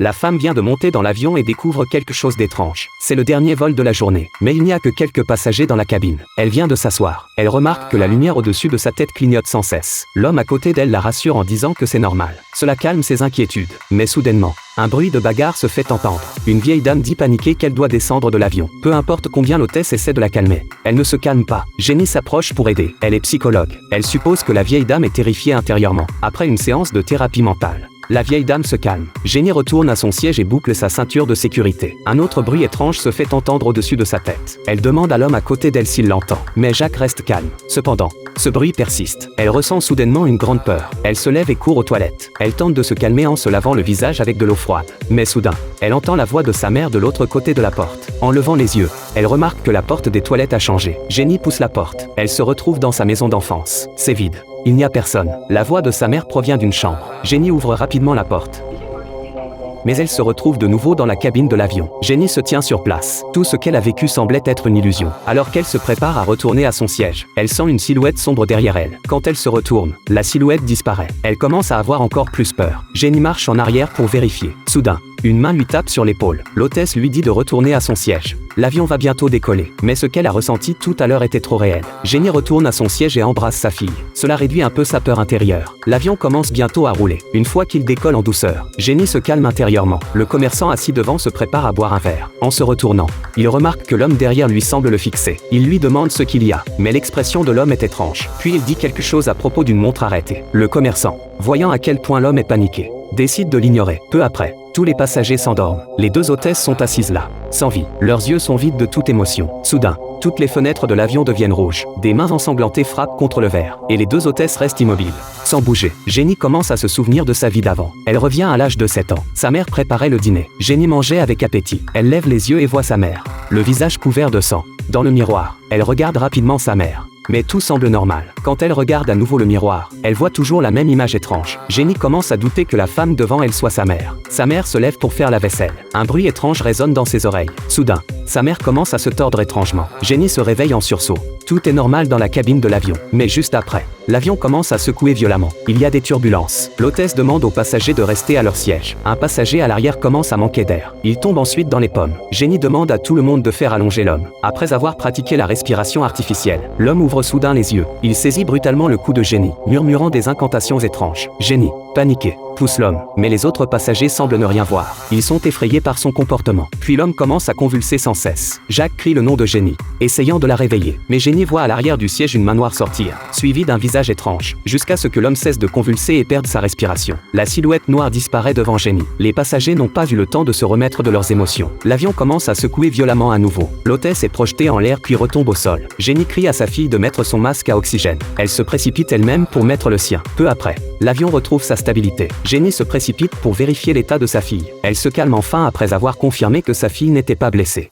La femme vient de monter dans l'avion et découvre quelque chose d'étrange. C'est le dernier vol de la journée, mais il n'y a que quelques passagers dans la cabine. Elle vient de s'asseoir. Elle remarque que la lumière au-dessus de sa tête clignote sans cesse. L'homme à côté d'elle la rassure en disant que c'est normal. Cela calme ses inquiétudes. Mais soudainement, un bruit de bagarre se fait entendre. Une vieille dame dit paniquée qu'elle doit descendre de l'avion. Peu importe combien l'hôtesse essaie de la calmer, elle ne se calme pas. Jenny s'approche pour aider. Elle est psychologue. Elle suppose que la vieille dame est terrifiée intérieurement. Après une séance de thérapie mentale, la vieille dame se calme. Jenny retourne à son siège et boucle sa ceinture de sécurité. Un autre bruit étrange se fait entendre au-dessus de sa tête. Elle demande à l'homme à côté d'elle s'il l'entend. Mais Jacques reste calme. Cependant, ce bruit persiste. Elle ressent soudainement une grande peur. Elle se lève et court aux toilettes. Elle tente de se calmer en se lavant le visage avec de l'eau froide. Mais soudain, elle entend la voix de sa mère de l'autre côté de la porte. En levant les yeux, elle remarque que la porte des toilettes a changé. Jenny pousse la porte. Elle se retrouve dans sa maison d'enfance. C'est vide. Il n'y a personne. La voix de sa mère provient d'une chambre. Jenny ouvre rapidement la porte. Mais elle se retrouve de nouveau dans la cabine de l'avion. Jenny se tient sur place. Tout ce qu'elle a vécu semblait être une illusion. Alors qu'elle se prépare à retourner à son siège, elle sent une silhouette sombre derrière elle. Quand elle se retourne, la silhouette disparaît. Elle commence à avoir encore plus peur. Jenny marche en arrière pour vérifier. Soudain, une main lui tape sur l'épaule. L'hôtesse lui dit de retourner à son siège. L'avion va bientôt décoller. Mais ce qu'elle a ressenti tout à l'heure était trop réel. Jenny retourne à son siège et embrasse sa fille. Cela réduit un peu sa peur intérieure. L'avion commence bientôt à rouler. Une fois qu'il décolle en douceur, Jenny se calme intérieurement. Le commerçant assis devant se prépare à boire un verre. En se retournant, il remarque que l'homme derrière lui semble le fixer. Il lui demande ce qu'il y a, mais l'expression de l'homme est étrange. Puis il dit quelque chose à propos d'une montre arrêtée. Le commerçant, voyant à quel point l'homme est paniqué, décide de l'ignorer. Peu après, tous les passagers s'endorment. Les deux hôtesses sont assises là, sans vie. Leurs yeux sont vides de toute émotion. Soudain, toutes les fenêtres de l'avion deviennent rouges. Des mains ensanglantées frappent contre le verre. Et les deux hôtesses restent immobiles, sans bouger. Jenny commence à se souvenir de sa vie d'avant. Elle revient à l'âge de 7 ans. Sa mère préparait le dîner. Jenny mangeait avec appétit. Elle lève les yeux et voit sa mère, le visage couvert de sang. Dans le miroir, elle regarde rapidement sa mère. Mais tout semble normal. Quand elle regarde à nouveau le miroir, elle voit toujours la même image étrange. Jenny commence à douter que la femme devant elle soit sa mère. Sa mère se lève pour faire la vaisselle. Un bruit étrange résonne dans ses oreilles. Soudain, sa mère commence à se tordre étrangement. Jenny se réveille en sursaut. Tout est normal dans la cabine de l'avion. Mais juste après, l'avion commence à secouer violemment. Il y a des turbulences. L'hôtesse demande aux passagers de rester à leur siège. Un passager à l'arrière commence à manquer d'air. Il tombe ensuite dans les pommes. Jenny demande à tout le monde de faire allonger l'homme. Après avoir pratiqué la respiration artificielle, l'homme ouvre soudain les yeux. Il saisit brutalement le cou de Jenny, murmurant des incantations étranges. Jenny, paniquée, pousse l'homme, mais les autres passagers semblent ne rien voir. Ils sont effrayés par son comportement. Puis l'homme commence à convulser sans cesse. Jacques crie le nom de Jenny, essayant de la réveiller. Mais Jenny voit à l'arrière du siège une main noire sortir, suivie d'un visage étrange, jusqu'à ce que l'homme cesse de convulser et perde sa respiration. La silhouette noire disparaît devant Jenny. Les passagers n'ont pas eu le temps de se remettre de leurs émotions. L'avion commence à secouer violemment à nouveau. L'hôtesse est projetée en l'air puis retombe au sol. Jenny crie à sa fille de mettre son masque à oxygène. Elle se précipite elle-même pour mettre le sien. Peu après, l'avion retrouve sa stabilité. Jenny se précipite pour vérifier l'état de sa fille. Elle se calme enfin après avoir confirmé que sa fille n'était pas blessée.